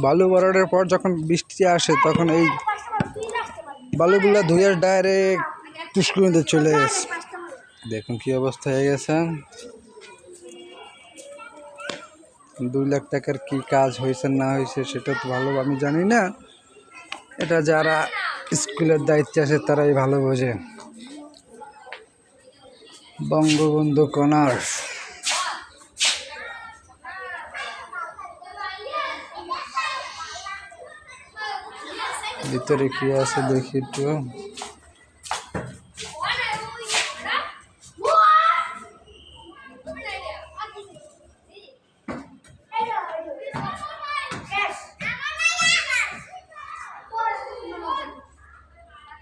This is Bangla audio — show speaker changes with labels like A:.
A: বালু ভরাটের পর যখন বৃষ্টি আসে তখন এই বালুগুলো ধুয়ে ডাইরেক্ট পুষ্করিণীতে চলে গেছে। দেখুন কি অবস্থা হয়ে গেছে। 2 লাখ টাকার কি কাজ হয়েছে না হয়েছে সেটা তো ভালো আমি জানি না, এটা যারা স্কুলের দায়িত্বে আছে তারাই ভালো বোঝে। বঙ্গবন্ধু কর্নার ভিতরে কি আছে দেখি তো।